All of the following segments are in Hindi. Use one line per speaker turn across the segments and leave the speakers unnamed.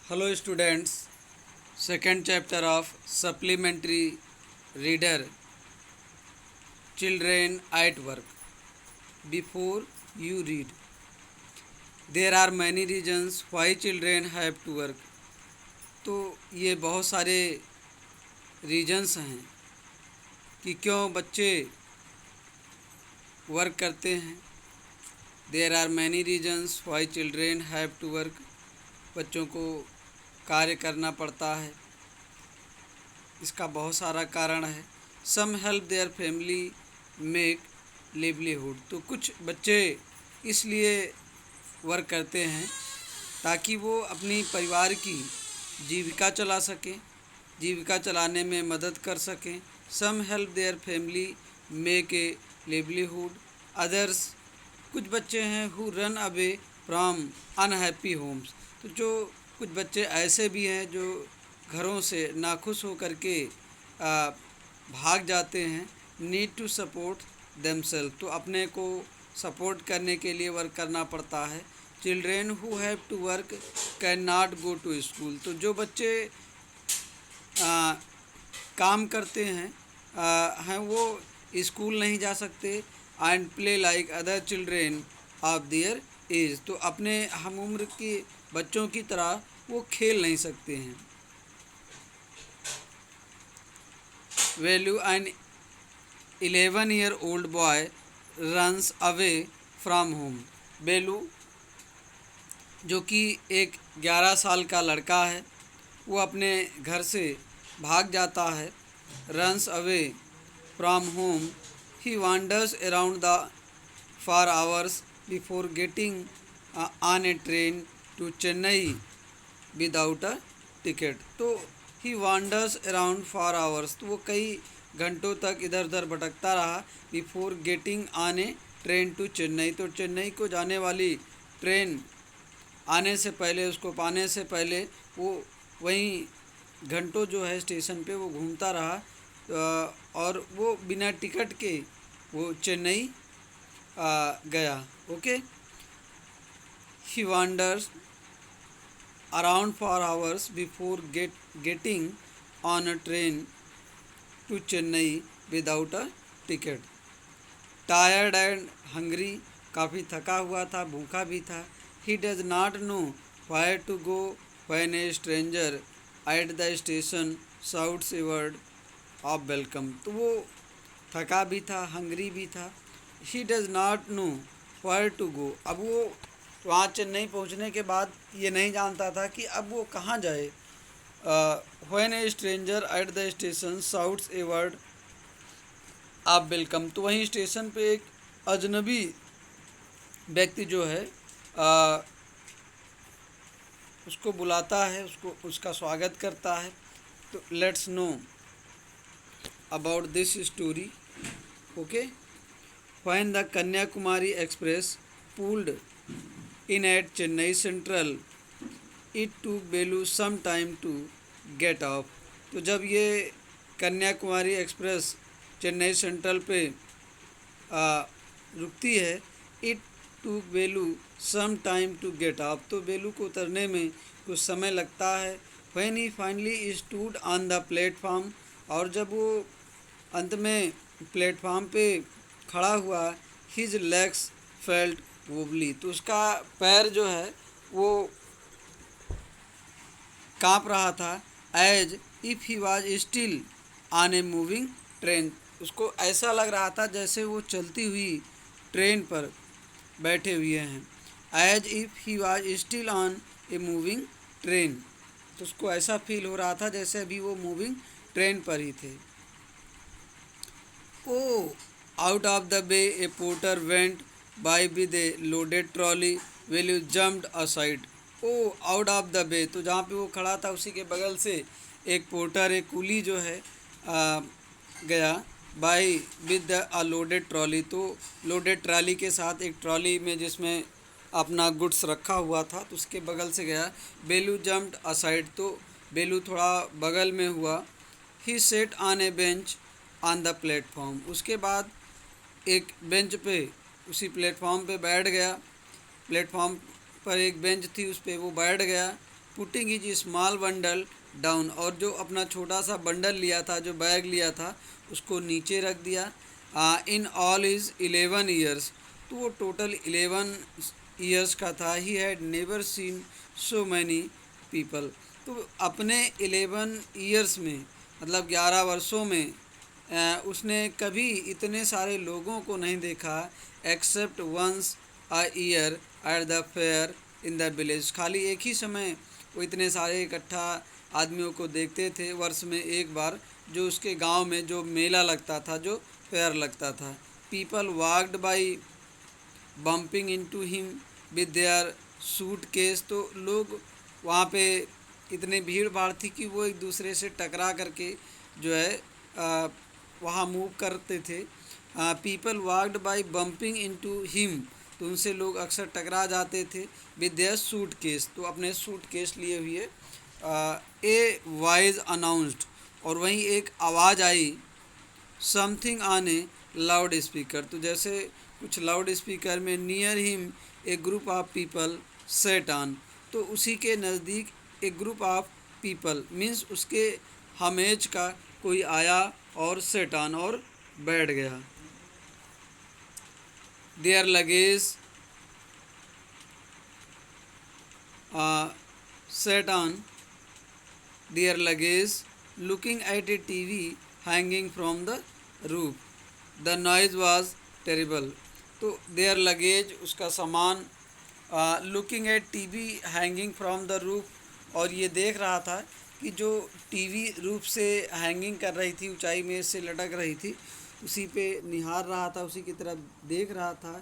Hello students, second chapter of supplementary reader children at work. Before you read, there are many reasons why children have to work. तो ये बहुत सारे रीजन्स हैं कि क्यों बच्चे वर्क करते हैं. There are many reasons why children have to work. बच्चों को कार्य करना पड़ता है. इसका बहुत सारा कारण है. Some help their family make livelihood. तो कुछ बच्चे इसलिए वर्क करते हैं ताकि वो अपनी परिवार की जीविका चला सकें, जीविका चलाने में मदद कर सकें. Some help their family make a livelihood. Others, कुछ बच्चे हैं who run away from unhappy homes. तो जो कुछ बच्चे ऐसे भी हैं जो घरों से नाखुश होकर के भाग जाते हैं. Need to support themselves. तो अपने को सपोर्ट करने के लिए वर्क करना पड़ता है. Children who have to work can not go to school. तो जो बच्चे काम करते हैं वो स्कूल नहीं जा सकते. And play like other children of their age. तो अपने हम उम्र के बच्चों की तरह वो खेल नहीं सकते हैं. Velu an 11-year-old boy runs away from home. Belu जो कि एक 11 साल का लड़का है, वो अपने घर से भाग जाता है. Runs away from home. He wanders around the for hours before getting on a train to Chennai without a ticket. तो he wanders around for hours. तो वो कई घंटों तक इधर उधर भटकता रहा. Before getting on a train to Chennai. तो चेन्नई को जाने वाली ट्रेन आने से पहले, उसको पाने से पहले वो वहीं घंटों जो है स्टेशन पे वो घूमता रहा. और वो बिना टिकट के वो चेन्नई गया. Okay. He wanders around for hours before getting on a train to Chennai without a ticket. Tired and hungry. काफ़ी थका हुआ था, भूखा भी था. He does not know where to go when a stranger at the station shouts a word of welcome. तो वो थका भी था, हंग्री भी था. He does not know where to go. अब वो वहाँ चेन्नई पहुँचने के बाद ये नहीं जानता था कि अब वो कहाँ जाए. When a stranger at the station shouts a word of welcome. तो वहीं स्टेशन पे एक अजनबी व्यक्ति जो है उसको बुलाता है, उसका स्वागत करता है. तो let's know about this story. Okay. When the Kanyakumari express pulled in at Chennai central it took बेलू some time to get off. तो जब ये कन्याकुमारी एक्सप्रेस चेन्नई सेंट्रल पे रुकती है, इट टूक बेलू some time to get off. तो बेलू को उतरने में कुछ समय लगता है. When he finally stood on the platform. और जब वो अंत में प्लेटफॉर्म पे खड़ा हुआ, हिज लेग्स फेल्ट वोबली. तो उसका पैर जो है वो काँप रहा था. As if he was still on a moving train. उसको ऐसा लग रहा था जैसे वो चलती हुई ट्रेन पर बैठे हुए हैं. As if he was still on a moving train. तो उसको ऐसा फील हो रहा था जैसे अभी वो मूविंग ट्रेन पर ही थे. Oh out of the way a porter went by with a loaded trolley. Velu jumped aside. Oh out of the way. तो जहाँ पे वो खड़ा था उसी के बगल से एक पोर्टर, एक कुली जो है गया. By with a loaded trolley. तो लोडेड ट्रॉली के साथ एक ट्रॉली में जिसमें अपना गुड्स रखा हुआ था, तो उसके बगल से गया. बेलू जम्प्ड असाइड. तो बेलू थोड़ा बगल में हुआ. He sat on a bench on the platform. उसके बाद एक बेंच पे, उसी प्लेटफॉर्म पे बैठ गया. प्लेटफॉर्म पर एक बेंच थी, उस पर वो बैठ गया. Putting his small bundle down, और जो अपना छोटा सा बंडल लिया था, जो बैग लिया था, उसको नीचे रख दिया। इन ऑल इज 11 ईयर्स, तो वो टोटल 11 ईयर्स का था। He had never seen so many people, तो अपने 11 ईयर्स में, मतलब 11 वर्षों में उसने कभी इतने सारे लोगों को नहीं देखा। Except once a year at the fair in the village, खाली एक ही समय वो इतने सारे इकट्ठा आदमियों को देखते थे, वर्ष में एक बार, जो उसके गांव में जो मेला लगता था, जो फेयर लगता था। People walked by bumping into him with their suit case, तो लोग वहाँ पे इतने भीड़ भाड़ थी कि वो एक दूसरे से टकरा करके जो है वहाँ मूव करते थे। People walked by bumping into him, तो उनसे लोग अक्सर टकरा जाते थे। विद देयर सूट केस, तो अपने सूट केस लिए हुए। ए वॉइस अनाउंस्ड, और वहीं एक आवाज़ आई, something on a loud speaker, तो जैसे कुछ लाउड स्पीकर में। Near him a group of people sat on, तो उसी के नज़दीक एक ग्रुप ऑफ पीपल मीन्स उसके हमेज का कोई आया और सेट ऑन, और बैठ गया। Their luggage set on their luggage looking at a TV hanging from the roof, the noise was terrible, तो देयर लगेज उसका सामान, looking at TV hanging from the roof, और ये देख रहा था कि जो टीवी रूफ से हैंगिंग कर रही थी, ऊंचाई में से लटक रही थी, उसी पे निहार रहा था, उसी की तरफ देख रहा था।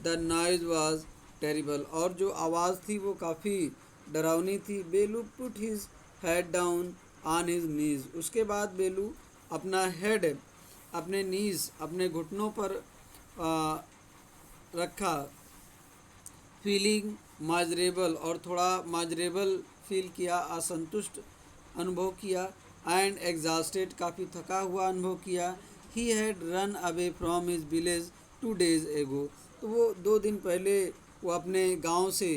द नॉइज़ वॉज टेरिबल, और जो आवाज़ थी वो काफ़ी डरावनी थी। बेलू put his head down on his knees, उसके बाद बेलू अपना हेड अपने नीज, अपने घुटनों पर रखा। फीलिंग माजरेबल, और थोड़ा माजरेबल फील किया, असंतुष्ट अनुभव किया। एंड एग्जॉस्टेड, काफ़ी थका हुआ अनुभव किया। He had run away from his village 2 days एगो, तो वो 2 दिन पहले वो अपने गांव से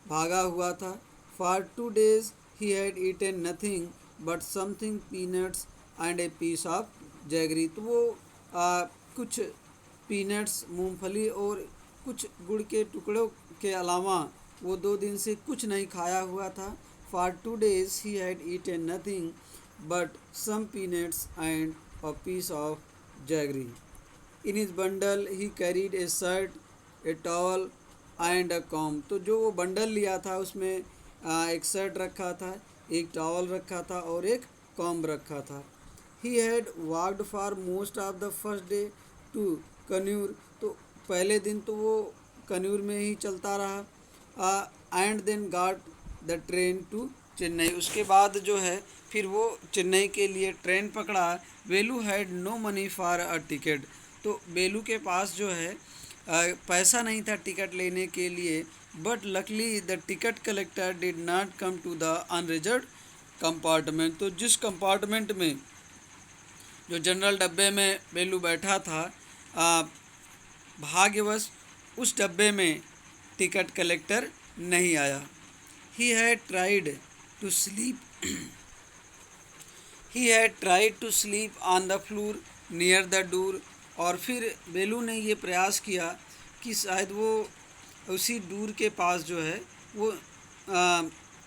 भागा हुआ था। For 2 days he had eaten nothing but something peanuts and a piece of jaggery, तो वो कुछ पीनट्स, मूंगफली, और कुछ गुड़ के टुकड़ों के अलावा वो 2 दिन से कुछ नहीं खाया हुआ था। For 2 days he had eaten nothing but some peanuts and a piece of jaggery. In his bundle he carried a shirt, a towel and a comb, तो जो वो बंडल लिया था उसमें एक शर्ट रखा था, एक टॉवल रखा था, और एक कॉम्ब रखा था। He had walked for most of the first day to कन्यूर, तो पहले दिन तो वो कन्यूर में ही चलता रहा। And then got the train to Chennai, उसके बाद जो है फिर वो चेन्नई के लिए ट्रेन पकड़ा। Velu had no money for a ticket, तो बेलू के पास जो है पैसा नहीं था टिकट लेने के लिए। But luckily the ticket collector did not come to the unreserved compartment, तो जिस कंपार्टमेंट में, जो जनरल डब्बे में बेलू बैठा था, भाग्यवश उस डब्बे में टिकट कलेक्टर नहीं आया। He had tried to sleep he had tried to sleep on the floor near the door, और फिर बेलू ने ये प्रयास किया कि शायद वो उसी डोर के पास जो है वो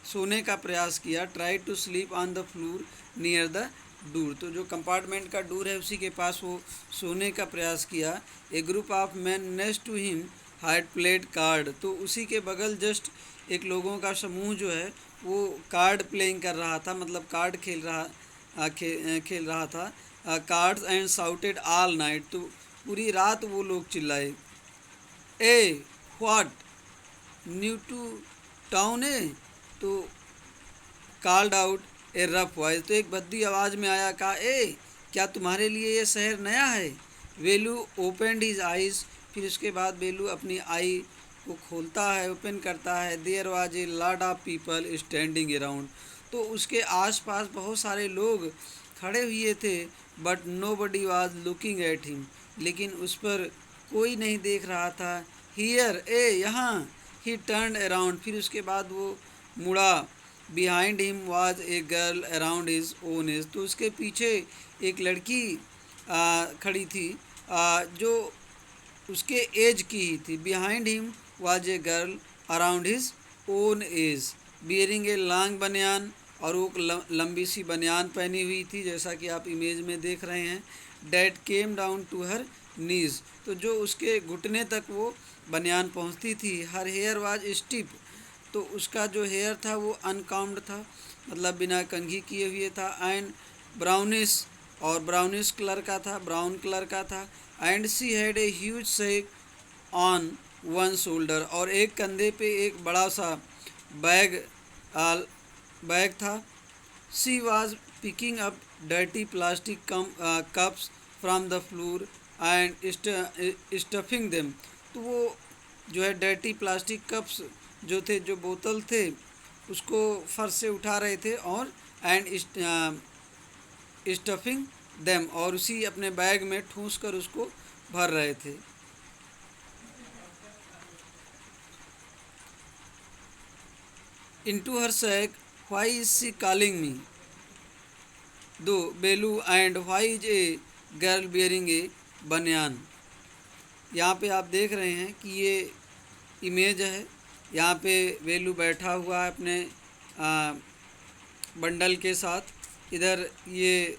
सोने का प्रयास किया। Try to sleep on the floor near the door, तो जो कंपार्टमेंट का डोर है उसी के पास वो सोने का प्रयास किया। A group of man next to him had played card, तो उसी के बगल जस्ट एक लोगों का समूह जो है वो कार्ड प्लेइंग कर रहा था, मतलब कार्ड खेल रहा था। Cards and shouted all night, तो पूरी रात वो लोग चिल्लाए। ए व्हाट न्यू टू टाउन है, तो कॉल्ड आउट ए रफ वॉइस, तो एक भद्दी आवाज़ में आया, कहा ए क्या तुम्हारे लिए ये शहर नया है। वेलू ओपनड हिज आइज़, फिर उसके बाद वेलू अपनी आई को खोलता है, ओपन करता है। There was a lot of people standing around, तो उसके आसपास बहुत सारे लोग खड़े हुए थे। But nobody was looking at him, लेकिन उस पर कोई नहीं देख रहा था। हियर ए यहाँ, ही टर्न अराउंड, फिर उसके बाद वो मुड़ा behind him was a girl around his own age. तो उसके पीछे एक लड़की खड़ी थी जो उसके एज की ही थी। Behind him was a girl around his own age bearing a long बनियान, और वो लंबी सी बनियान पहनी हुई थी, जैसा कि आप इमेज में देख रहे हैं। That came down to her knees, तो जो उसके घुटने तक वो बनियान पहुंचती थी। हर हेयर वाज स्टिप, तो उसका जो हेयर था वो अनकाउम्ड था, मतलब बिना कंघी किए हुए था। एंड ब्राउनिश, और ब्राउनिश कलर का था, ब्राउन कलर का था। And she had a huge sack on one shoulder, और एक कंधे पे एक बड़ा सा बैग बैग था। She was picking up dirty plastic cups from the floor and stuffing them, तो वो जो है डर्टी प्लास्टिक कप्स जो थे, जो बोतल थे, उसको फर्श से उठा रहे थे और एंड स्टफिंग देम, और उसी अपने बैग में ठूंस कर उसको भर रहे थे। Into her sack why is she calling me do Velu and why is a girl bearing a banian. यहाँ पे आप देख रहे हैं कि ये इमेज है। यहाँ पे बेलू बैठा हुआ है अपने बंडल के साथ। इधर ये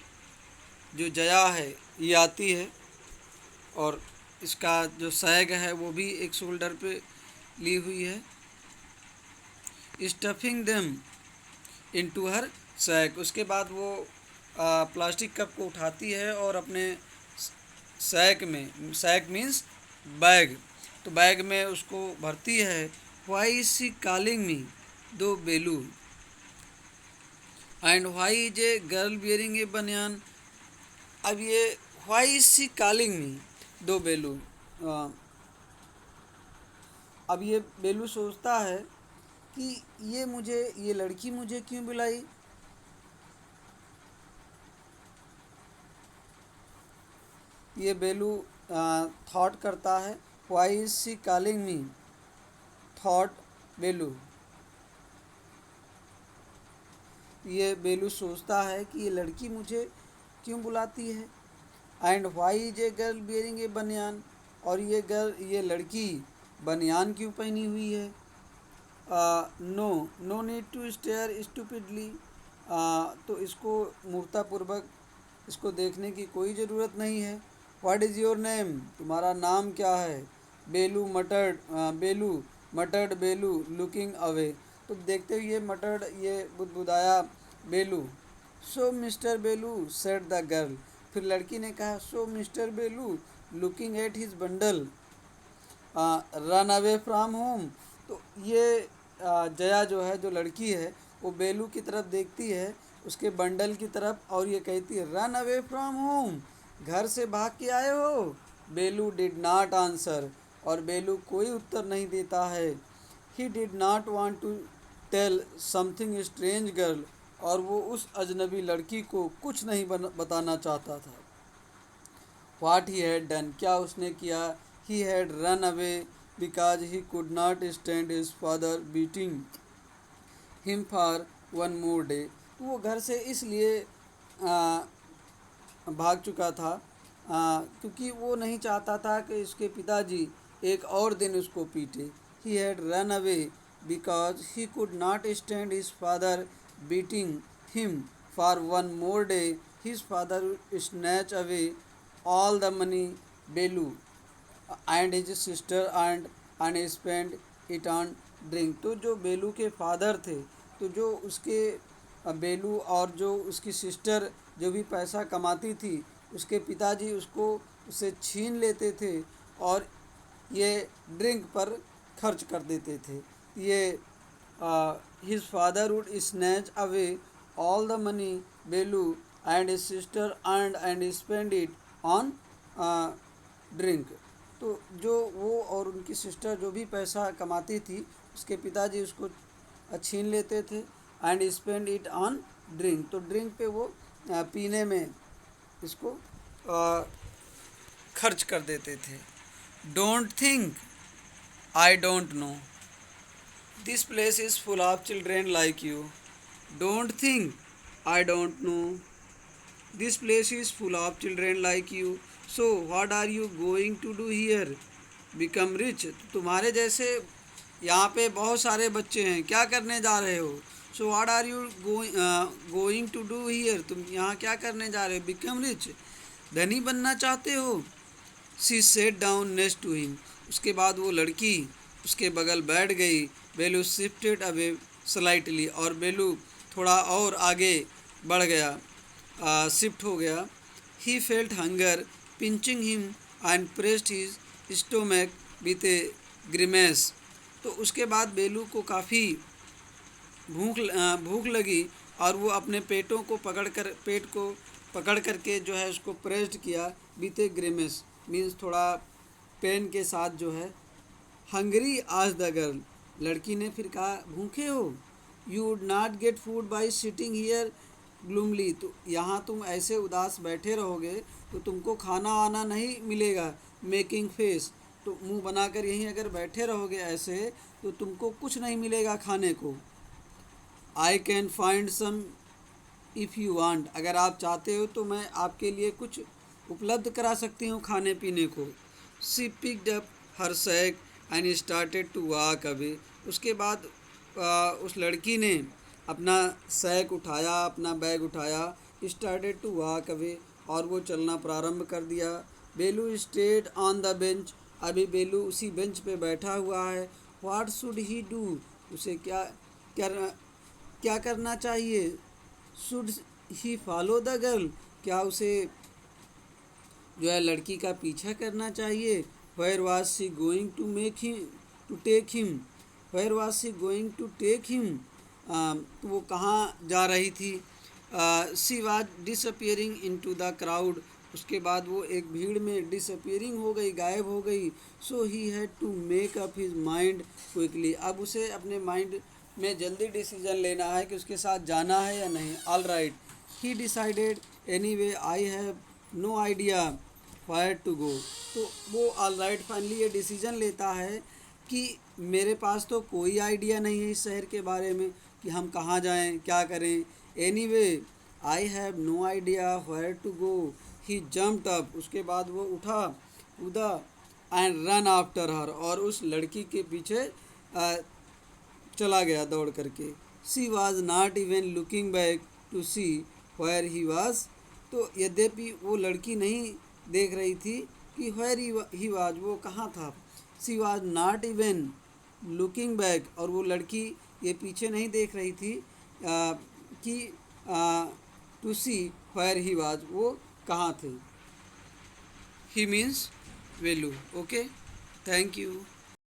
जो जया है ये आती है, और इसका जो सैग है वो भी एक शोल्डर पे ली हुई है। Stuffing them into her sack, उसके बाद वो प्लास्टिक कप को उठाती है और अपने सैक में, सैक मीन्स बैग, तो बैग में उसको भरती है। Why is she calling me do Velu and why is a girl bearing a banian. अब ये why is she calling me do Velu, अब ये बेलू सोचता है कि ये लड़की मुझे क्यों बुलाई। ये बेलू थॉट करता है, why is she calling me, thought बेलू। ये बेलू सोचता है कि ये लड़की मुझे क्यों बुलाती है। And why is a girl bearing a banian, और ये लड़की बनियान क्यों पहनी हुई है। No need to stare stupidly, तो इसको मूर्तापूर्वक इसको देखने की कोई ज़रूरत नहीं है। व्हाट इज़ योर नेम, तुम्हारा नाम क्या है। बेलू मटर्ड बेलू लुकिंग अवे, तो देखते हुए मटर्ड ये बुदबुदाया बेलू। सो मिस्टर बेलू सेड द गर्ल, फिर लड़की ने कहा, सो मिस्टर बेलू looking at his bundle run away from home. तो ये जया जो है, जो लड़की है, वो बेलू की तरफ देखती है, उसके बंडल की तरफ, और ये कहती है, रन अवे फ्राम होम, घर से भाग के आए हो। बेलू डिड नॉट आंसर, और बेलू कोई उत्तर नहीं देता है। He did not want to tell something strange girl, और वो उस अजनबी लड़की को कुछ नहीं बताना चाहता था। व्हाट ही हैड डन, क्या उसने किया। He had run away because he could not stand his father beating him for one more day, तो वो घर से इसलिए भाग चुका था क्योंकि वो नहीं चाहता था कि उसके पिताजी एक और दिन उसको पीटे। He had run away because he could not stand his father beating him for one more day. His father snatch away all the money बेलू and his sister and spent it on drink। तो जो बेलू के फादर थे, तो जो उसके बेलू और जो उसकी सिस्टर जो भी पैसा कमाती थी, उसके पिताजी उसे छीन लेते थे और ये ड्रिंक पर खर्च कर देते थे। ये his father would snatch away all the money Velu and his sister and spend it on drink. तो जो वो और उनकी सिस्टर जो भी पैसा कमाती थी, उसके पिताजी उसको छीन लेते थे and spend it on drink, तो ड्रिंक पे वो पीने में इसको खर्च कर देते थे। Don't think I don't know this place is full of children like you, don't think I don't know, this place is full of children like you, so what are you going to do here, become rich. तुम्हारे जैसे यहाँ पे बहुत सारे बच्चे हैं, क्या करने जा रहे हो। So what are you going to do here, तुम यहाँ क्या करने जा रहे हो, बिकम रिच, धनी बनना चाहते हो। She set down next to him, उसके बाद वो लड़की उसके बगल बैठ गई। बेलू शिफ्टेड अवे स्लाइटली, और बेलू थोड़ा और आगे बढ़ गया, शिफ्ट हो गया। He felt hunger pinching him and pressed his stomach with A grimace. तो उसके बाद बेलू को काफ़ी भूख लगी, और वो अपने पेट को पकड़ करके जो है उसको प्रेस्ड किया विथ ए ग्रिमेस, मीन्स थोड़ा पेन के साथ जो है। हंगरी आज द गर्ल, लड़की ने फिर कहा भूखे हो। You would not get food by sitting here gloomily, तो यहाँ तुम ऐसे उदास बैठे रहोगे तो तुमको खाना वाना नहीं मिलेगा। मेकिंग फेस, तो मुंह बनाकर यहीं अगर बैठे रहोगे ऐसे तो तुमको कुछ नहीं मिलेगा खाने को। I can find some if you want, अगर आप चाहते हो तो मैं आपके लिए कुछ उपलब्ध करा सकती हूँ खाने पीने को। She picked up her sack and started to walk away, उसके बाद उस लड़की ने अपना सैक उठाया, अपना बैग उठाया, स्टार्टेड टू वॉक अवे, और वो चलना प्रारंभ कर दिया। बेलू स्टेड ऑन द बेंच, अभी बेलू उसी बेंच पे बैठा हुआ है। व्हाट शुड ही डू, उसे क्या करना चाहिए। Should he follow the girl, क्या उसे जो है लड़की का पीछा करना चाहिए। Where was she going to take him, where was she going to take him, तो वो कहाँ जा रही थी। She was disappearing into the crowd, उसके बाद वो एक भीड़ में डिसअपियरिंग हो गई, गायब हो गई। So he had to make up his mind quickly, अब उसे अपने माइंड में जल्दी डिसीजन लेना है कि उसके साथ जाना है या नहीं। All right, he decided anyway, I have no idea where to go, तो वो ऑल राइट फाइनली ये डिसीजन लेता है कि मेरे पास तो कोई आइडिया नहीं है इस शहर के बारे में कि हम कहाँ जाएं, क्या करें। Anyway I have no idea where to go, he jumped up, उसके बाद वो उठा, कूदा, एंड रन आफ्टर हर, और उस लड़की के पीछे चला गया दौड़ करके। She was not even looking back to see where he was, तो यद्यपि वो लड़की नहीं देख रही थी कि वेयर ही वॉज, वो कहाँ था। She was not even looking back, और वो लड़की ये पीछे नहीं देख रही थी कि to see where he was, वो कहाँ थे। He means Velu. Okay, thank you.